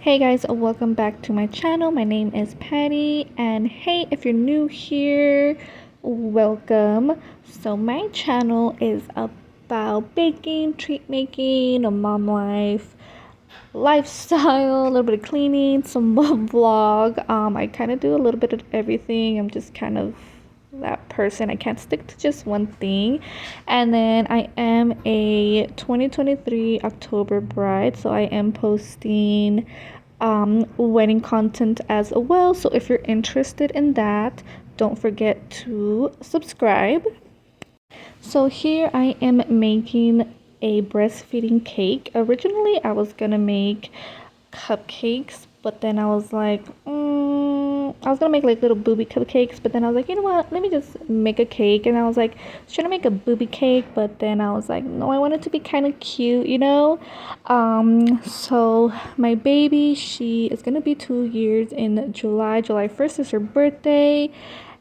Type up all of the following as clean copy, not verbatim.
Hey guys, welcome back to my channel. My name is Patty, and hey, if you're new here, welcome. So my channel is about baking, treat making, a mom life, lifestyle, a little bit of cleaning, some vlog. I kind of do a little bit of everything. I'm just kind of that person. I can't stick to just one thing. And then I am a 2023 October bride, so I am posting wedding content as well. So if you're interested in that, don't forget to subscribe. So here I am making a breastfeeding cake. Originally, I was gonna make cupcakes, but then I was like, I was gonna make like little booby cupcakes, but then I was like, you know what? Let me just make a cake. And I was like, should I make a booby cake? But then I was like, no, I want it to be kind of cute, you know? So my baby, she is gonna be 2 years in July. July 1st is her birthday,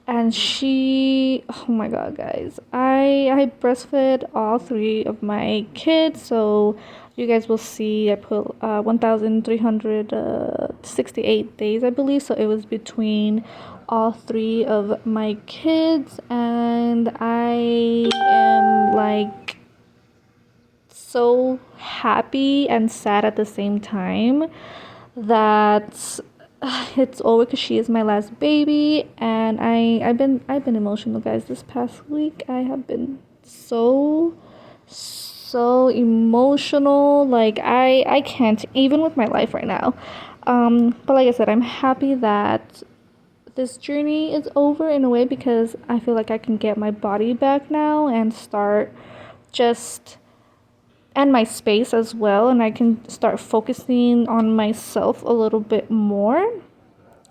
and she, oh my god, guys, I breastfed all three of my kids. So you guys will see I put 1368 days, I believe. So it was between all three of my kids, and I am like so happy and sad at the same time that it's over, because she is my last baby. And I've been emotional, guys. This past week I have been so emotional. Like I can't even with my life right now. But like I said, I'm happy that this journey is over in a way, because I feel like I can get my body back now and start just, and my space as well, and I can start focusing on myself a little bit more,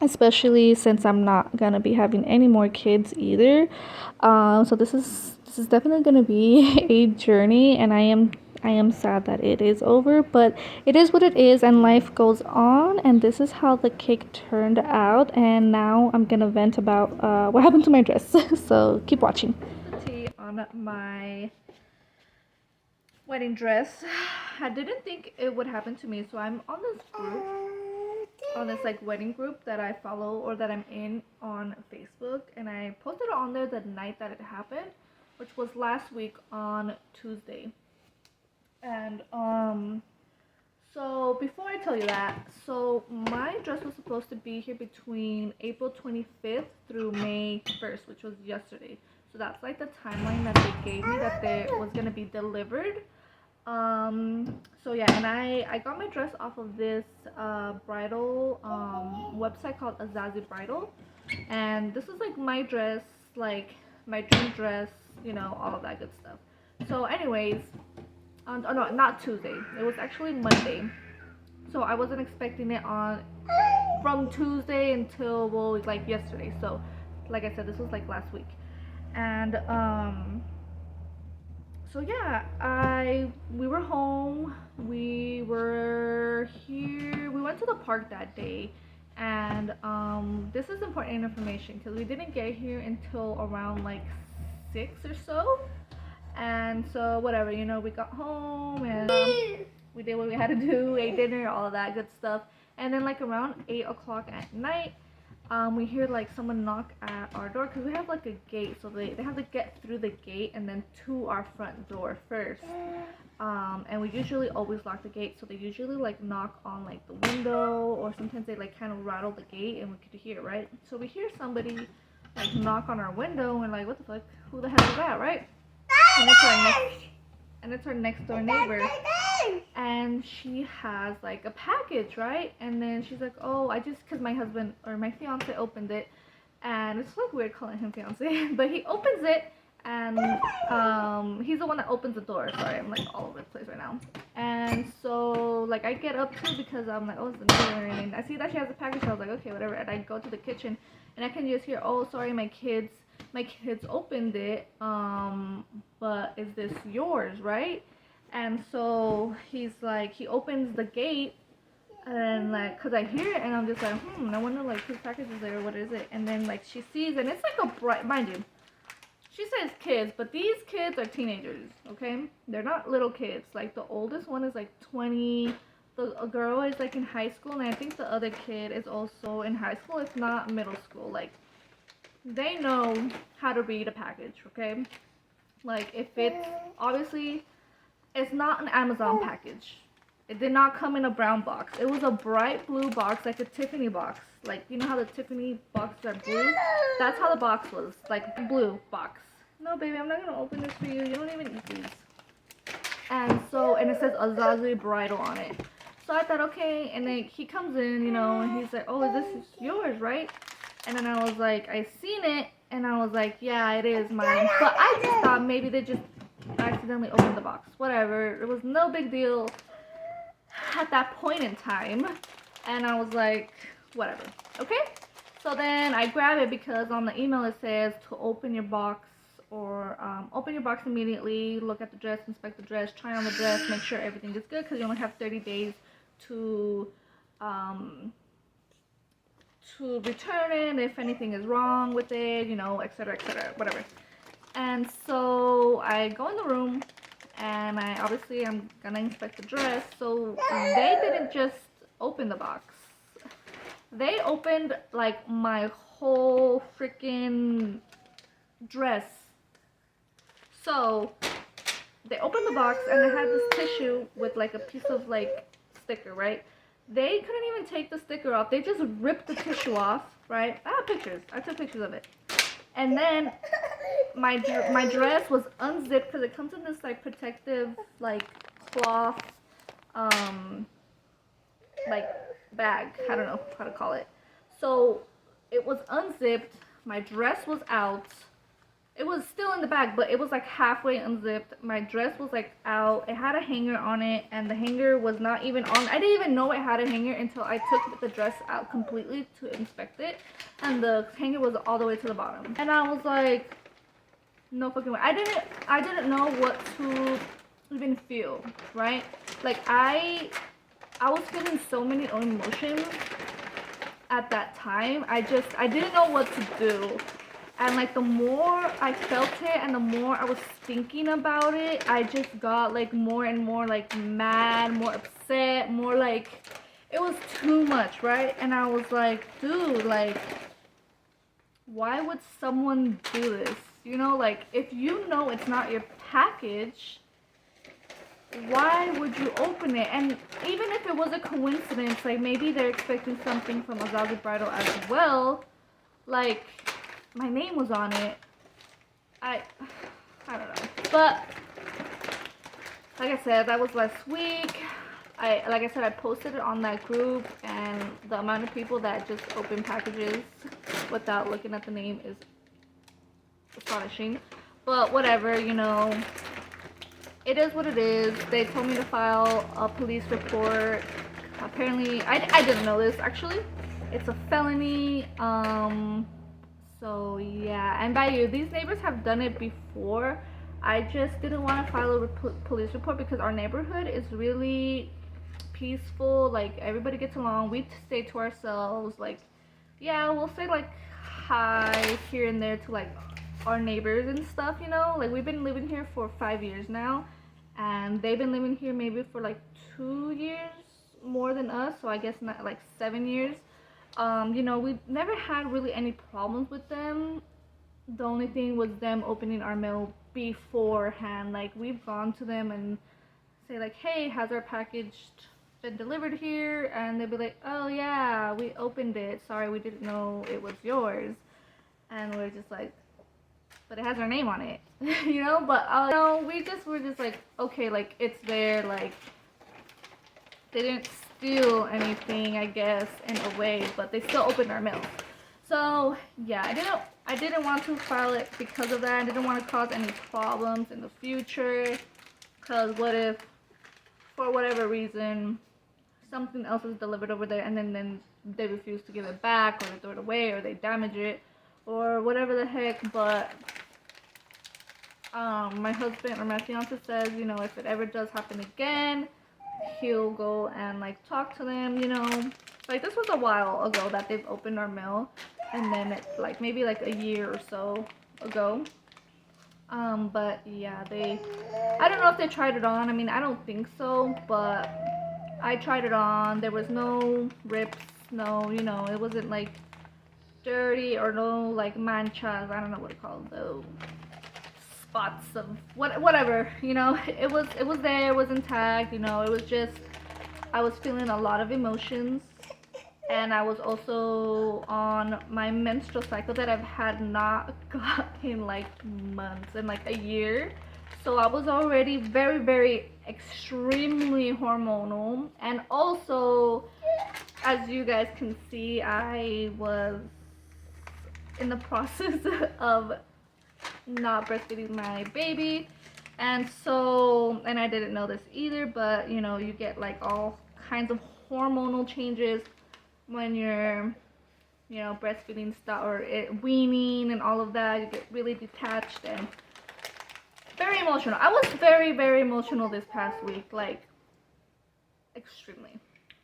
especially since I'm not gonna be having any more kids either. So this is definitely gonna be a journey, and I am sad that it is over, but it is what it is, and life goes on. And this is how the cake turned out, and now I'm gonna vent about what happened to my dress. So keep watching. The tea on my wedding dress. I didn't think it would happen to me, so I'm on this group, on this like wedding group that I follow, or that I'm in on Facebook, and I posted it on there the night that it happened, which was last week on Tuesday. And so before I tell you that, so my dress was supposed to be here between April 25th through May 1st, which was yesterday. So that's like the timeline that they gave me, that they was gonna be delivered. So yeah, and I got my dress off of this bridal website called Azazi Bridal, and this is like my dress, like my dream dress, all of that good stuff. So anyways, oh no, not Tuesday, it was actually Monday. So I wasn't expecting it on from Tuesday until, well, like yesterday. So like I said, this was like last week. And so yeah, we were home. We were here. We went to the park that day, and this is important information because we didn't get here until around like 6 or so. And so whatever, we got home, and we did what we had to do, ate dinner, all of that good stuff. And then like around 8 o'clock at night, we hear like someone knock at our door, because we have like a gate, so they have to get through the gate and then to our front door first. And we usually always lock the gate, so they usually like knock on like the window, or sometimes they like kind of rattle the gate and we could hear, right? So we hear somebody like knock on our window, and we're like, what the fuck, who the hell is that, right? And it's our next door neighbor, and she has like a package, right? And then she's like, oh, I just, because my husband or my fiance opened it, and it's like weird calling him fiance, but he opens it, and he's the one that opens the door. Sorry, I'm like all over the place right now. And so like I get up too, because I'm like, oh, it's the neighbor, and I see that she has a package, so I was like, okay, whatever. And I go to the kitchen, and I can just hear, oh, sorry, my kids opened it, but is this yours, right? And so he's like, he opens the gate, and like, cause I hear it, and I'm just like, I wonder like whose package is there, what is it? And then like she sees, and it's like a bright, mind you, she says kids, but these kids are teenagers, okay? They're not little kids. Like the oldest one is like a girl is like in high school, and I think the other kid is also in high school, if not middle school. Like, they know how to read a package, okay? Like, if it's, obviously, it's not an Amazon package. It did not come in a brown box. It was a bright blue box, like a Tiffany box. Like, you know how the Tiffany boxes are blue? That's how the box was, like blue box. No, baby, I'm not gonna open this for you. You don't even eat these. And so, and it says Azazi Bridal on it. So I thought, okay, and then he comes in, you know, and he's like, oh, this is yours, right? And then I was like, I seen it, and I was like, yeah, it is mine. But I just thought maybe they just accidentally opened the box. Whatever. It was no big deal at that point in time. And I was like, whatever. Okay? So then I grab it because on the email it says to open your box, or open your box immediately, look at the dress, inspect the dress, try on the dress, make sure everything is good, because you only have 30 days to return it if anything is wrong with it, you know, etc., whatever. And so I go in the room, and I'm gonna inspect the dress. So they didn't just open the box. They opened like my whole freaking dress. So they opened the box, and they had this tissue with like a piece of like sticker, right? They couldn't even take the sticker off. They just ripped the tissue off, right? I have pictures. I took pictures of it. And then my dress was unzipped because it comes in this like protective like cloth like bag. I don't know how to call it. So it was unzipped. My dress was out. It was still in the bag, but it was like halfway unzipped. My dress was like out. It had a hanger on it, and the hanger was not even on. I didn't even know it had a hanger until I took the dress out completely to inspect it, and the hanger was all the way to the bottom. And I was like, no fucking way. I didn't know what to even feel, right? Like I was feeling so many emotions at that time. I didn't know what to do. And like the more I felt it and the more I was thinking about it, I just got like more and more like mad, more upset, more like, it was too much, right? And I was like, dude, like, why would someone do this? You know, like, if you know it's not your package, why would you open it? And even if it was a coincidence, like maybe they're expecting something from Azazi Bridal as well, like, my name was on it. I don't know. But like I said, that was last week. Like I said, I posted it on that group, and the amount of people that just open packages without looking at the name is astonishing. But whatever, you know, it is what it is. They told me to file a police report. Apparently, I didn't know this actually. It's a felony. So yeah, and by you, these neighbors have done it before. I just didn't want to file a police report because our neighborhood is really peaceful. Like, everybody gets along. We stay to ourselves. Like, yeah, we'll say like hi here and there to like our neighbors and stuff, you know. Like, we've been living here for 5 years now, and they've been living here maybe for like 2 years more than us, so I guess not like 7 years. You know, we never had really any problems with them. The only thing was them opening our mail beforehand. Like, we've gone to them and say like, hey, has our package been delivered here? And they'll be like, oh yeah, we opened it, sorry, we didn't know it was yours. And we're just like, but it has our name on it. You know. But no, we're just like, okay, like, it's there. Like, they didn't steal anything, I guess, in a way, but they still opened our mail. So yeah, I didn't want to file it because of that. I didn't want to cause any problems in the future, because what if, for whatever reason, something else is delivered over there, and then they refuse to give it back, or they throw it away, or they damage it, or whatever the heck. But my husband, or my fiance, says, you know, if it ever does happen again, he'll go and like talk to them, you know. Like, this was a while ago that they've opened our mail, and then it's like maybe like a year or so ago. But yeah, I don't know if they tried it on. I mean, I don't think so, but I tried it on. There was no rips, no, you know, it wasn't like dirty or no like manchas. I don't know what to call those spots of whatever. You know, it was there, it was intact. You know, it was just I was feeling a lot of emotions, and I was also on my menstrual cycle that I've had not got in like months and like a year. So I was already very, very extremely hormonal, and also, as you guys can see, I was in the process of not breastfeeding my baby. And so, and I didn't know this either, but you know, you get like all kinds of hormonal changes when you're, you know, breastfeeding stuff or weaning and all of that. You get really detached and very emotional. I was very, very emotional this past week, like extremely.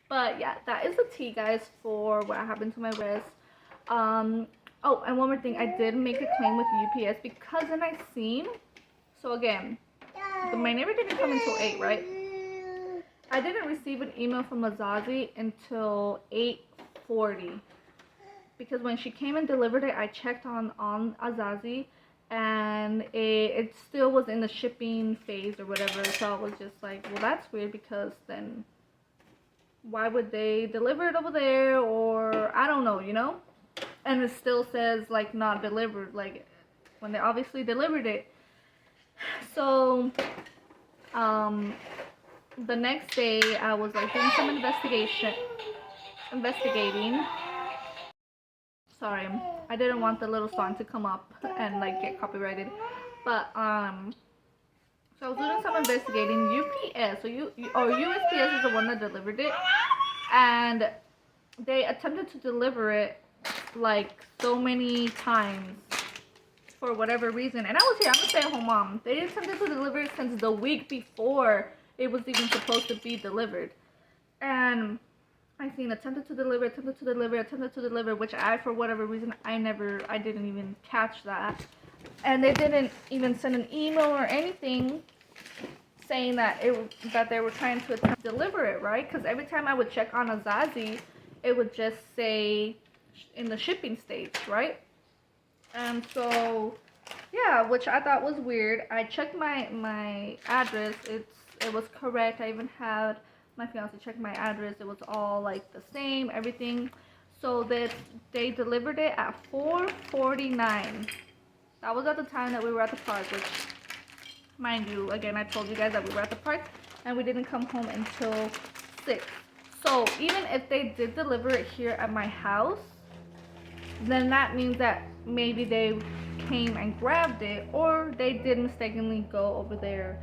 But yeah, that is the tea, guys, for what happened to my wrist. Um, oh, and one more thing, I did make a claim with UPS because then I seen. So again, my neighbor didn't come until 8, right? I didn't receive an email from Azazi until 8:40 because when she came and delivered it, I checked on Azazi, and it still was in the shipping phase or whatever. So I was just like, well, that's weird, because then why would they deliver it over there, or I don't know, you know? And it still says like not delivered, like when they obviously delivered it. So the next day I was like doing some investigating. Sorry, I didn't want the little song to come up and like get copyrighted. But so I was doing some investigating. UPS, so or USPS is the one that delivered it, and they attempted to deliver it like so many times for whatever reason. And I was here, I'm a stay-at-home mom. They attempted to deliver it since the week before it was even supposed to be delivered. And I seen attempted to deliver, which I, for whatever reason, I didn't even catch that. And they didn't even send an email or anything saying that that they were trying to attempt to deliver it, right? Because every time I would check on Azazi, it would just say in the shipping stage, right? And so, yeah, which I thought was weird. I checked my address. It was correct. I even had my fiance check my address. It was all like the same, everything. So that they delivered it at 4:49. That was at the time that we were at the park, which, mind you, again, I told you guys that we were at the park and we didn't come home until 6. So even if they did deliver it here at my house, then that means that maybe they came and grabbed it, or they did mistakenly go over there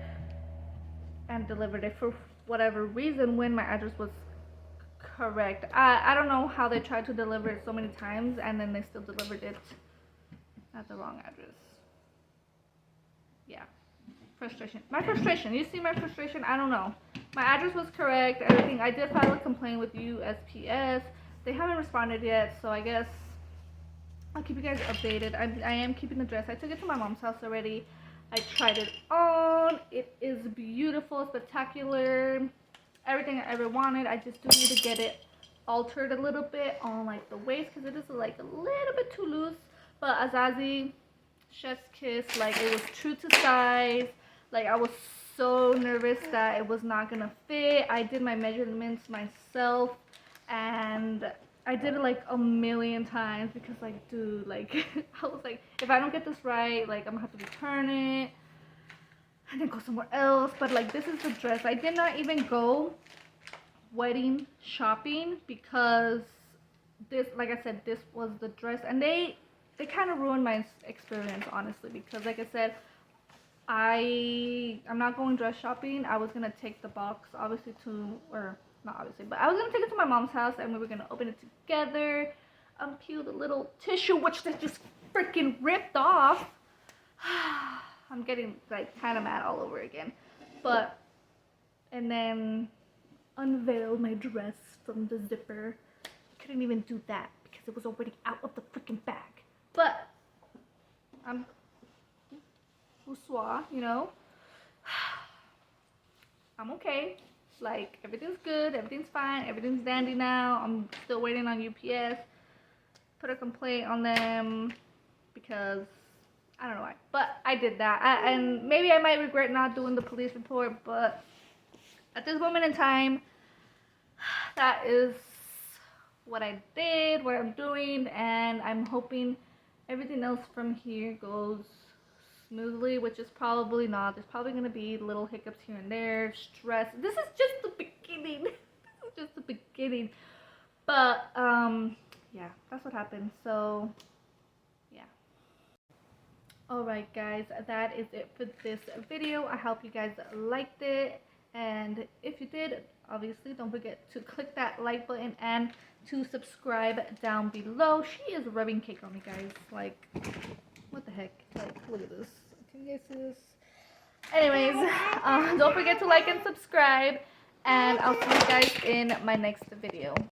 and delivered it for whatever reason when my address was correct. I don't know how they tried to deliver it so many times and then they still delivered it at the wrong address. Yeah. Frustration. My frustration. You see my frustration? I don't know. My address was correct, everything. I did file a complaint with USPS. They haven't responded yet, so I guess I'll keep you guys updated. I am keeping the dress. I took it to my mom's house already. I tried it on. It is beautiful, spectacular, everything I ever wanted. I just do need to get it altered a little bit on like the waist, because it is like a little bit too loose. But Azazi, chef's kiss, like it was true to size. Like I was so nervous that it was not gonna fit. I did my measurements myself, and I did it like a million times because, like, dude, like, I was like, if I don't get this right, like, I'm gonna have to return it and then go somewhere else. But, like, this is the dress. I did not even go wedding shopping because this, like I said, this was the dress. And they kind of ruined my experience, honestly, because, like I said, I'm not going dress shopping. I was gonna take the box, obviously, or not obviously, but I was gonna take it to my mom's house and we were gonna open it together, unpeel the little tissue, which they just freaking ripped off. I'm getting like kind of mad all over again. But, and then unveil my dress from the zipper. Couldn't even do that because it was already out of the freaking bag. But I'm bonsoir, you know. I'm okay. Like, everything's good, everything's fine, everything's dandy now. I'm still waiting on UPS. Put a complaint on them because I don't know why, but I did that. And maybe I might regret not doing the police report, but at this moment in time, that is what I did, what I'm doing, and I'm hoping everything else from here goes smoothly, which is probably not. There's probably going to be little hiccups here and there, stress. This is just the beginning. This is just the beginning. But, yeah, that's what happened. So, yeah. Alright guys, that is it for this video. I hope you guys liked it, and if you did, obviously don't forget to click that like button and to subscribe down below. She is rubbing cake on me, guys. Like, what the heck? Like, look at this. Can you guys see this? Anyways, don't forget to like and subscribe, and I'll see you guys in my next video.